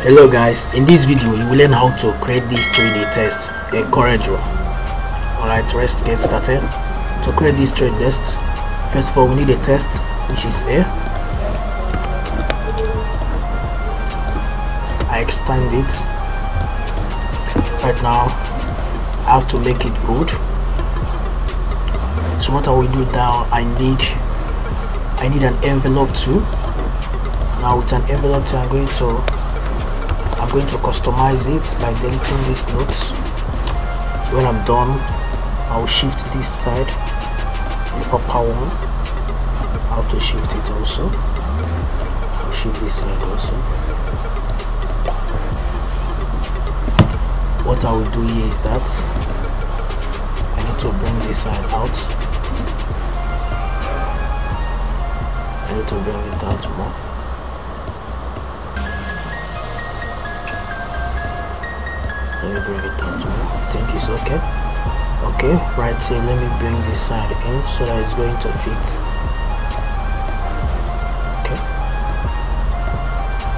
Hello guys, in this video you will learn how to create this 3D text in CorelDraw. Alright, let's get started. To create this 3D text, first of all we need a text which is A. I expand it. Right now I have to make it bold. So what I will do now, I need an envelope too. Now with an envelope too, I'm going to customize it by deleting these notes. So when I'm done, I'll shift this side, the upper one. I have to shift it also. I'll shift this side also. What I will do here is that I need to bring this side out. I need to bring it out more. Let me bring it down to more. I think it's okay. Okay, right here, let me bring this side in so that it's going to fit. Okay,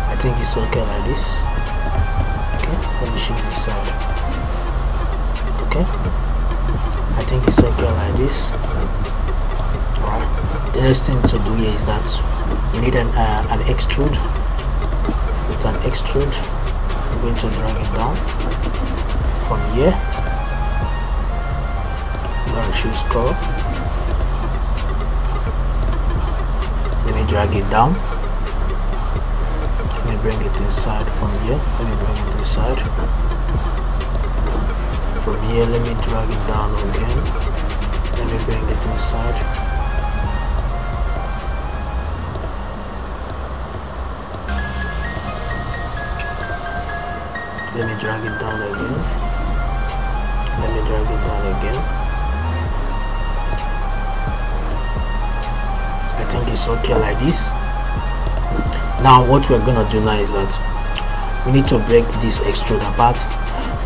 I think it's okay like this. Okay, let me shift this side. Okay, I think it's okay like this. Alright, the next thing to do here is that we need an extrude. With an extrude, I'm going to drag it down from here. I'm going to choose color. Let me drag it down. Let me bring it inside from here. Let me bring it inside. From here, let me drag it down again. Let me bring it inside. Let me drag it down again. Let me drag it down again. I think it's okay like this. Now what we're gonna do now is that we need to break this extrude apart.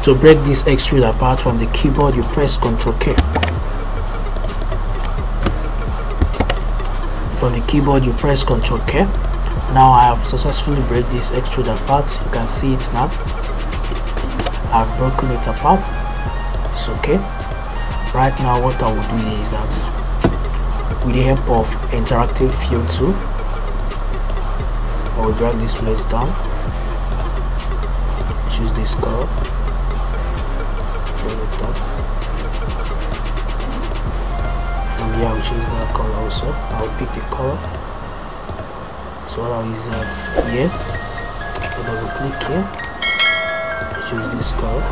To break this extrude apart, from the keyboard you press Ctrl K. From the keyboard you press Ctrl K. Now I have successfully break this extrude apart. You can see it now. I've broken it apart. It's okay. Right now what I will do is that with the help of interactive field tool, I will drag this place down, choose this color, bring it down. From here I will choose that color also. I will pick the color. So what I will use that here, I double click here, choose this color.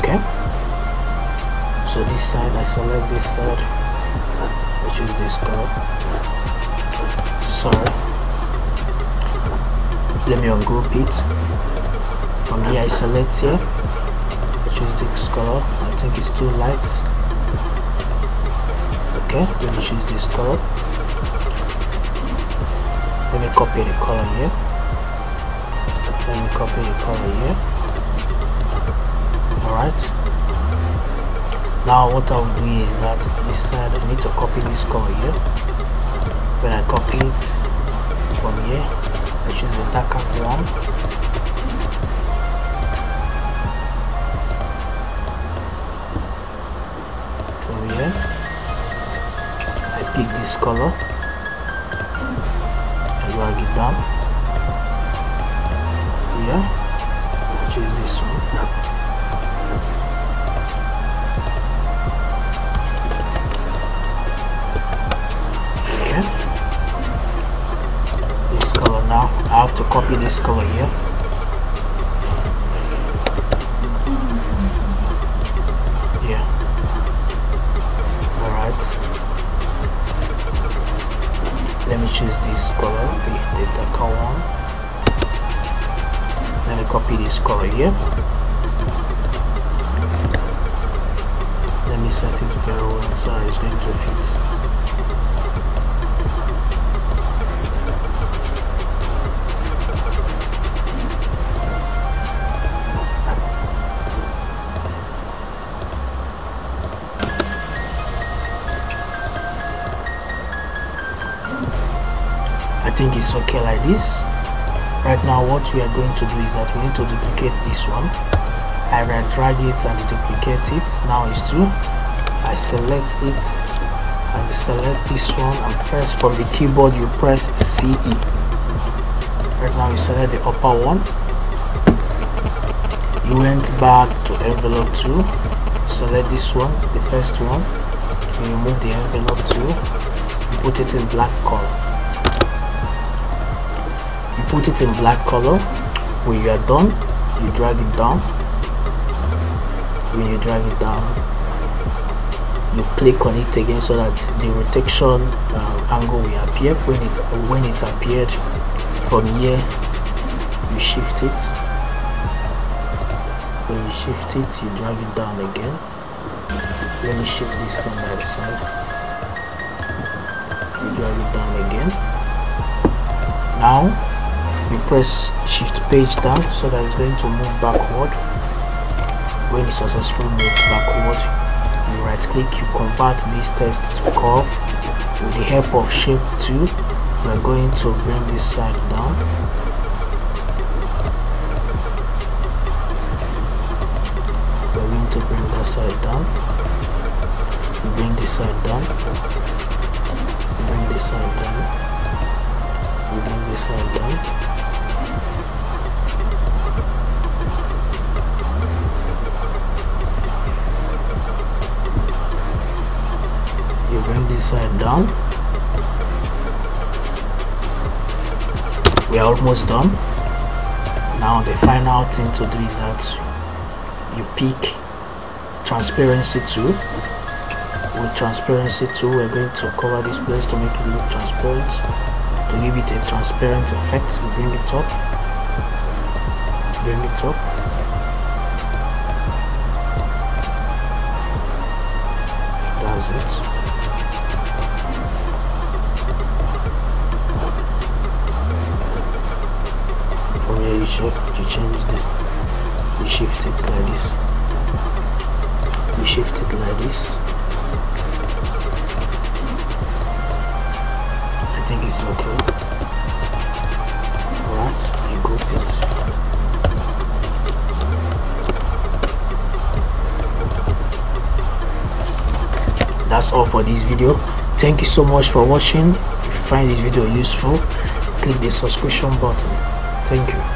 Okay, so this side, I select this side, I choose this color. Sorry, let me ungroup it. From here I select here, I choose this color. I think it's too light. Okay, let me choose this color. Let me copy the color here. Let me copy the color here. Alright. Now what I will do is that this side I need to copy this color here. When I copy it from here, I choose a darker one. From here, I pick this color. Drag it down here, choose this one. Okay, this color. Now I have to copy this color here. Yeah, alright. Let me choose this color, the darker one. Let me copy this color here. Let me set it very well so it's going to fit. I think it's okay like this. Right now what we are going to do is that we need to duplicate this one. I right drag it and duplicate it. Now it's 2. I select it and select this one and press from the keyboard, you press CE. Right now you select the upper one. You went back to envelope 2, select this one, the first one. You remove the envelope 2, you put it in black color. You put it in black color. When you are done, you drag it down. When you drag it down, you click on it again so that the rotation angle will appear. When it appeared, from here you shift it. When you shift it, you drag it down again. Let me shift this thing by the side. You drag it down again. Now you press shift page down so that it's going to move backward. When it successfully moves backward, you right click, you convert this text to curve. With the help of shape 2, we are going to bring this side down. We are going to bring that side down. You bring this side down. You bring this side down. You bring this side down. You bring this side down. We are almost done. Now the final thing to do is that you pick transparency 2. With transparency 2, we're going to cover this place to make it look transparent. To give it a transparent effect, you bring it up. Bring it up. That's it. From here you change this. You shift it like this. You shift it like this. I think it's okay. Alright, you group it. That's all for this video. Thank you so much for watching. If you find this video useful, click the subscription button. Thank you.